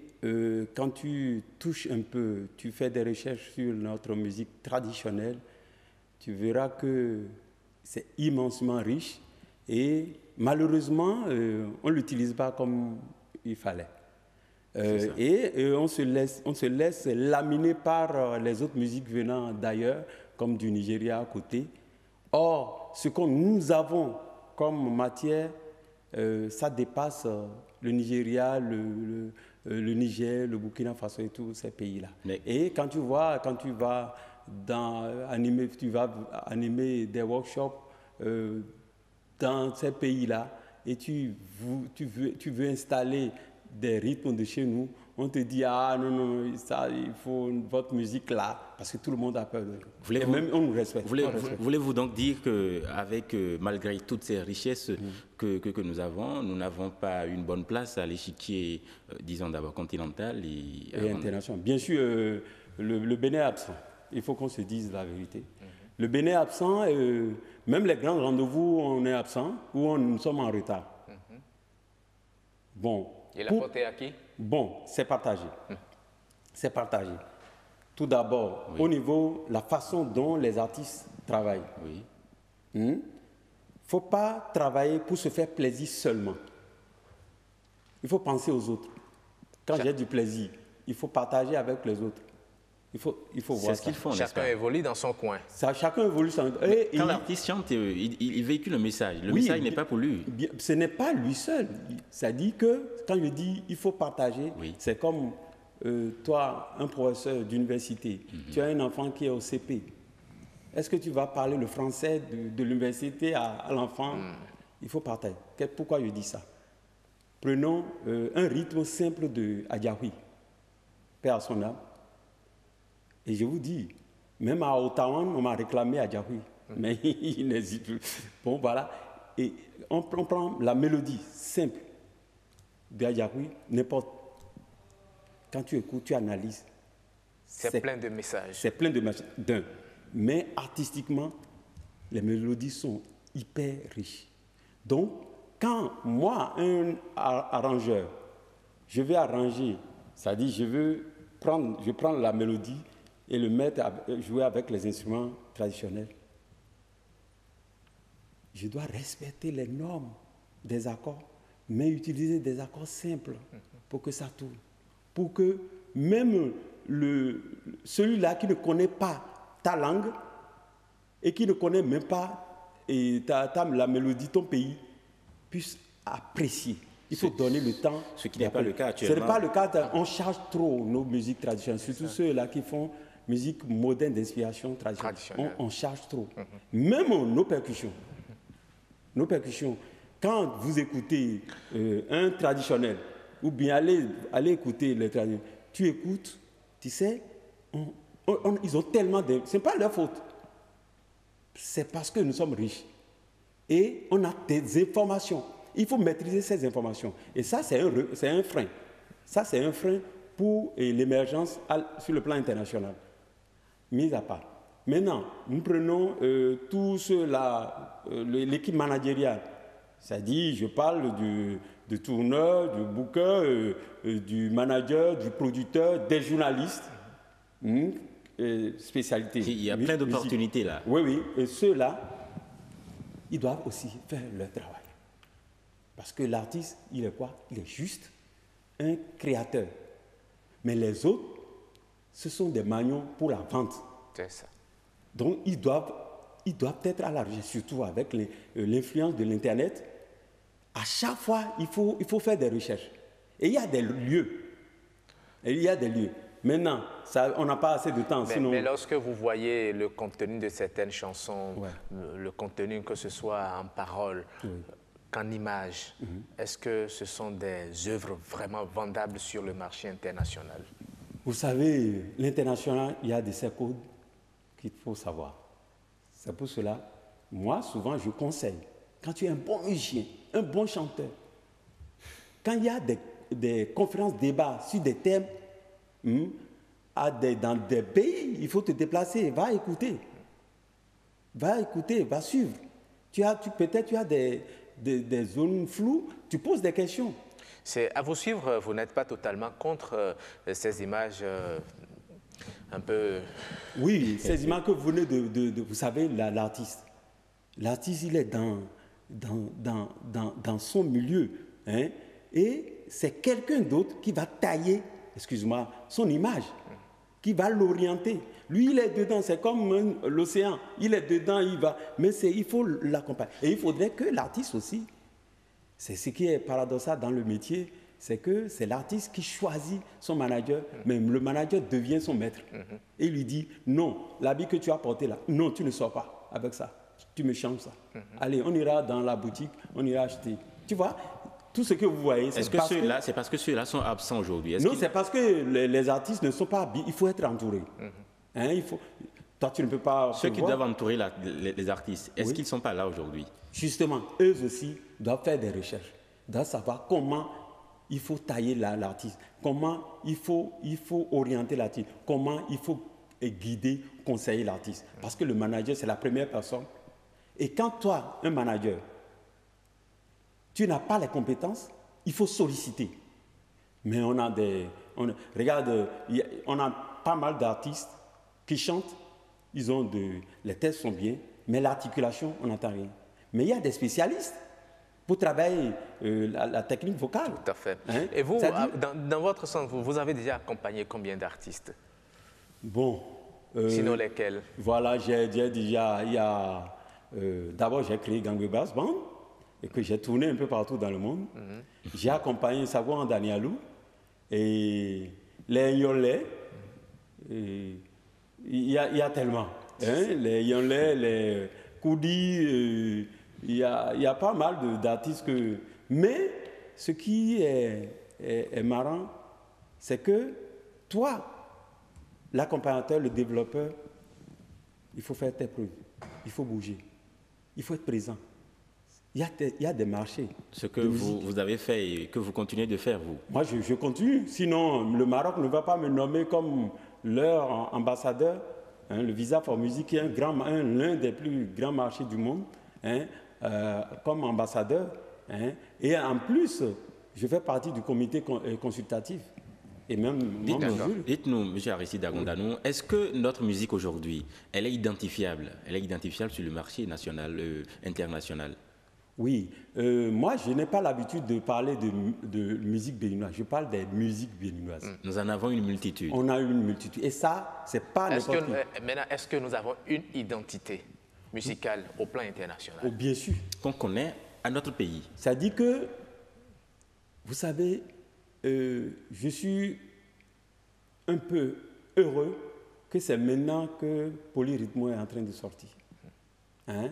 quand tu touches un peu, tu fais des recherches sur notre musique traditionnelle, tu verras que c'est immensement riche et malheureusement, on ne l'utilise pas comme il fallait. Et on se laisse laminer par les autres musiques venant d'ailleurs, comme du Nigeria à côté. Or, ce que nous avons comme matière, ça dépasse le Nigeria, le Niger, le Burkina Faso et tous ces pays-là. Et quand tu vas animer des workshops dans ces pays-là et tu veux installer des rythmes de chez nous, on te dit ah non, ça, il faut votre musique là, parce que tout le monde a peur de nous. Et même on nous respecte. Voulez-vous donc dire qu'avec, malgré toutes ces richesses que nous n'avons pas une bonne place à l'échiquier, disons d'abord continental et international. Bien sûr, le Bénin est absent. Il faut qu'on se dise la vérité. Le Bénin est absent, même les grands rendez-vous, on est absent ou nous sommes en retard. Bon. Et la faute est à qui? Bon, c'est partagé. C'est partagé. Tout d'abord, au niveau de la façon dont les artistes travaillent. Il ne faut pas travailler pour se faire plaisir seulement. Il faut penser aux autres. Quand j'ai du plaisir, il faut partager avec les autres. Il faut voir ça. C'est ce qu'ils font. Chacun évolue dans son coin. Chacun évolue dans son coin. Quand l'artiste chante, il véhicule un message. Le message n'est pas pour lui. Ce n'est pas lui seul. Ça dit que, quand je dis il faut partager, c'est comme toi, un professeur d'université, tu as un enfant qui est au CP, est-ce que tu vas parler le français de l'université à l'enfant? Il faut partager. Pourquoi je dis ça? Prenons un rythme simple de Adjahoui, Père à son âme. Et je vous dis, même à Ottawa, on m'a réclamé Adjahoui, mais il n'hésite plus. Bon, voilà. Et on prend la mélodie simple de Adjahoui, n'importe. Quand tu écoutes, tu analyses. C'est plein de messages. C'est plein de messages. Mais artistiquement, les mélodies sont hyper riches. Donc, quand moi, un arrangeur, je vais arranger, c'est-à-dire je prends la mélodie et le mettre à jouer avec les instruments traditionnels, je dois respecter les normes des accords, mais utiliser des accords simples pour que ça tourne. Pour que même celui-là qui ne connaît pas ta langue et qui ne connaît même pas la mélodie, ton pays, puisse apprécier. Il faut donner le temps. Ce qui n'est pas le cas actuellement. Ce n'est pas le cas. On charge trop nos musiques traditionnelles, surtout ceux-là qui font musique moderne d'inspiration traditionnelle. On charge trop. Même nos percussions. Nos percussions. Quand vous écoutez un traditionnel, ou bien allez écouter les traditionnels, tu écoutes, tu sais, ils ont tellement de... Ce n'est pas leur faute. C'est parce que nous sommes riches. Et on a des informations. Il faut maîtriser ces informations. Et ça, c'est un frein. Ça, c'est un frein pour l'émergence sur le plan international. Mis à part. Maintenant, nous prenons tout cela, l'équipe managériale. C'est-à-dire, je parle du tourneur, du booker, du manager, du producteur, des journalistes, spécialités. Il y a plein d'opportunités là. Oui, oui. Et ceux-là, ils doivent aussi faire leur travail. Parce que l'artiste, il est quoi? Il est juste un créateur. Mais les autres, ce sont des magnons pour la vente. C'est ça. Donc, ils doivent être à la recherche, surtout avec l'influence de l'Internet. À chaque fois, il faut faire des recherches. Et il y a des lieux. Maintenant, on n'a pas assez de temps. Mais lorsque vous voyez le contenu de certaines chansons, le contenu que ce soit en paroles, qu'en images, est-ce que ce sont des œuvres vraiment vendables sur le marché international? Vous savez, l'international, il y a des codes qu'il faut savoir. C'est pour cela, moi, souvent, je conseille, quand tu es un bon musicien, un bon chanteur, quand il y a des conférences, débats sur des thèmes, dans des pays, il faut te déplacer, va écouter, va suivre. Peut-être tu as des zones floues, tu poses des questions. C'est à vous suivre, vous n'êtes pas totalement contre ces images un peu... Oui, ces images que vous venez vous savez, l'artiste. L'artiste, il est dans son milieu. Hein, et c'est quelqu'un d'autre qui va tailler, excuse-moi, son image, qui va l'orienter. Lui, il est dedans, c'est comme l'océan. Il est dedans, il va. Mais il faut l'accompagner. Et il faudrait que l'artiste aussi, c'est ce qui est paradoxal dans le métier, c'est que c'est l'artiste qui choisit son manager, mais le manager devient son maître. Et il lui dit, non, l'habit que tu as porté là, non, tu ne sors pas avec ça. Tu me changes ça. Allez, on ira dans la boutique, on ira acheter. Tu vois, tout ce que vous voyez, c'est parce que ceux-là sont absents aujourd'hui. Non, c'est parce que les artistes ne sont pas habillés. Il faut être entouré. Hein, toi, tu ne peux pas... Ceux qui doivent entourer les artistes, est-ce qu'ils ne sont pas là aujourd'hui? Justement, eux aussi doivent faire des recherches, doivent savoir comment il faut tailler l'artiste, comment il faut orienter l'artiste, comment il faut guider, conseiller l'artiste. Parce que le manager, c'est la première personne. Et quand toi, un manager, tu n'as pas les compétences, il faut solliciter. Mais regarde, on a pas mal d'artistes qui chantent, les textes sont bien, mais l'articulation, on n'entend rien. Mais il y a des spécialistes pour travailler la technique vocale. Tout à fait. Hein? Et vous, dans votre sens, vous avez déjà accompagné combien d'artistes? Bon. Sinon lesquels? Voilà, j'ai déjà... D'abord, j'ai créé Gangway Brass Band et que j'ai tourné un peu partout dans le monde. J'ai accompagné Sagouan Danielou et les Yolais, il y a tellement. Hein, les Yolais, les Koudi, il y a pas mal d'artistes que... Mais ce qui est marrant, c'est que toi, l'accompagnateur, le développeur, il faut faire tes preuves, il faut bouger, il faut être présent. Il y a des marchés. Ce que vous avez fait et que vous continuez de faire, vous? Moi, je continue. Sinon, le Maroc ne va pas me nommer comme leur ambassadeur. Hein, le Visa for Music, qui est l'un des plus grands marchés du monde, hein, comme ambassadeur. Hein. Et en plus, je fais partie du comité consultatif. Et même Dites-nous, M. Aristide Agondanou, est-ce que notre musique aujourd'hui, elle est identifiable? Elle est identifiable sur le marché national, international? Oui. Moi, je n'ai pas l'habitude de parler de musique béninoise. Je parle des musiques béninoises. Nous en avons une multitude. On a une multitude. Et ça, c'est pas n'importe qui. Maintenant, est-ce que nous avons une identité musicale au plan international? Oh, bien sûr. Qu'on connaît à notre pays. Ça dit que, vous savez, je suis un peu heureux que c'est maintenant que Polyrythmo est en train de sortir. Hein?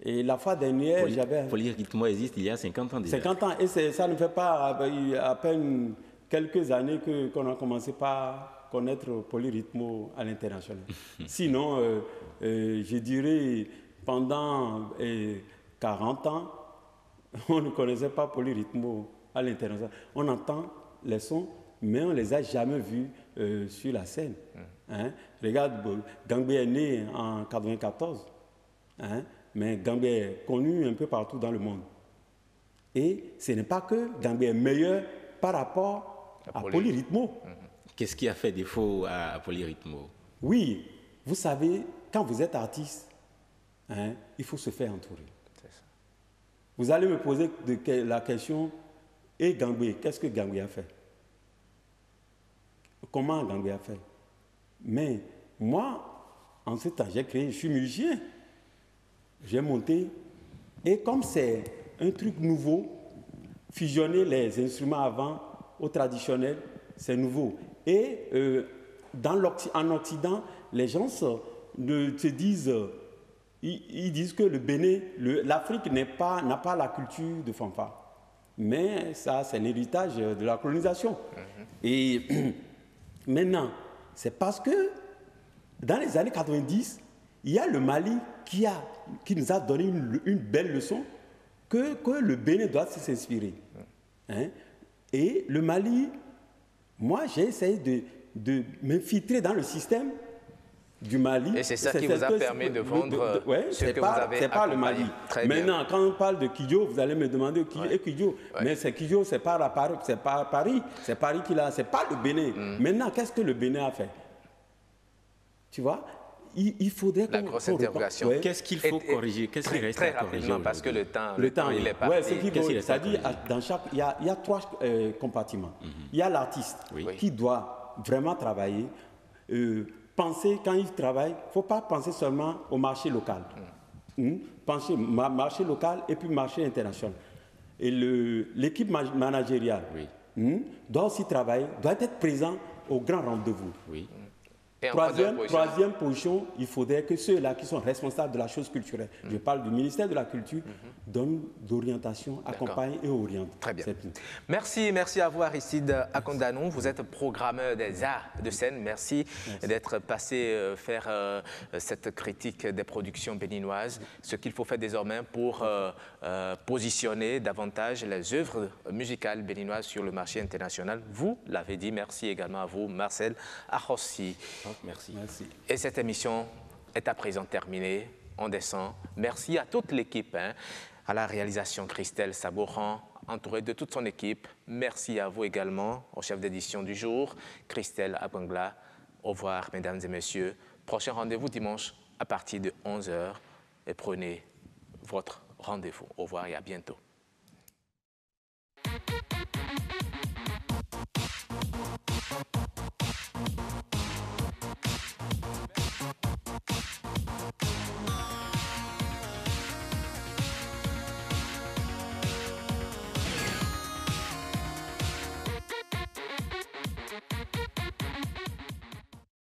Et la fois dernière, j'avais... Polyrythmo existe il y a 50 ans déjà. 50 ans, et ça ne fait pas à peine quelques années qu'on a commencé par connaître Polyrythmo à l'international. Sinon, je dirais, pendant 40 ans, on ne connaissait pas Polyrythmo à l'international. On entend les sons, mais on ne les a jamais vus sur la scène. Hein? Regarde, Gambé est né en 1994, hein? Mais Gambé est connu un peu partout dans le monde. Et ce n'est pas que Gambé est meilleur par rapport à Polyrythmo. Qu'est-ce qui a fait défaut à Polyrythmo? Oui, vous savez, quand vous êtes artiste, hein, il faut se faire entourer. Vous allez me poser la question, et Gambé, qu'est-ce que Gambé a fait? Comment Gambé a fait? Mais moi, en ce temps, je suis musicien. J'ai monté, et comme c'est un truc nouveau, fusionner les instruments avant au traditionnel, c'est nouveau. Et en Occident, les gens se disent, ils disent que le Bénin, l'Afrique n'a pas la culture de fanfare. Mais ça, c'est l'héritage de la colonisation. Et maintenant, c'est parce que dans les années 90, il y a le Mali qui nous a donné une belle leçon que le Bénin doit s'inspirer. Hein? Et le Mali, moi, j'ai essayé de m'infiltrer dans le système du Mali. Et c'est ça qui vous a permis de vendre ce que vous avez c'est pas le Mali. Maintenant, quand on parle de Kidjo, vous allez me demander qui est Kidjo. Mais c'est Kidjo, c'est pas Paris. C'est Paris qui l'a, c'est pas le Bénin. Maintenant, qu'est-ce que le Bénin a fait? Tu vois? Il faudrait la grosse interrogation. Qu'est-ce qu'il faut corriger? Qu'est-ce qui reste à corriger? Rapidement, parce que le temps il est parti. C'est-à-dire, dans chaque, il y a 3 compartiments. Il y a l'artiste qui doit vraiment travailler, penser quand il travaille, il ne faut pas penser seulement au marché local. Penser marché local et puis marché international. Et l'équipe managériale doit aussi travailler, doit être présent au grand rendez-vous. Troisième position, il faudrait que ceux-là qui sont responsables de la chose culturelle, je parle du ministère de la Culture, donnent d'orientation, accompagnent et orientent. Très bien. Merci à vous Aristide Agondanou. Vous êtes programmeur des arts de scène. Merci. D'être passé faire cette critique des productions béninoises. Ce qu'il faut faire désormais pour positionner davantage les œuvres musicales béninoises sur le marché international. Vous l'avez dit. Merci également à vous, Marcel Arrossi. Merci. Et cette émission est à présent terminée. On descend. Merci à toute l'équipe, à la réalisation Christelle Saboran, entourée de toute son équipe. Merci à vous également, au chef d'édition du jour, Christelle Abangla. Au revoir, mesdames et messieurs. Prochain rendez-vous dimanche à partir de 11h. Et prenez votre rendez-vous. Au revoir et à bientôt.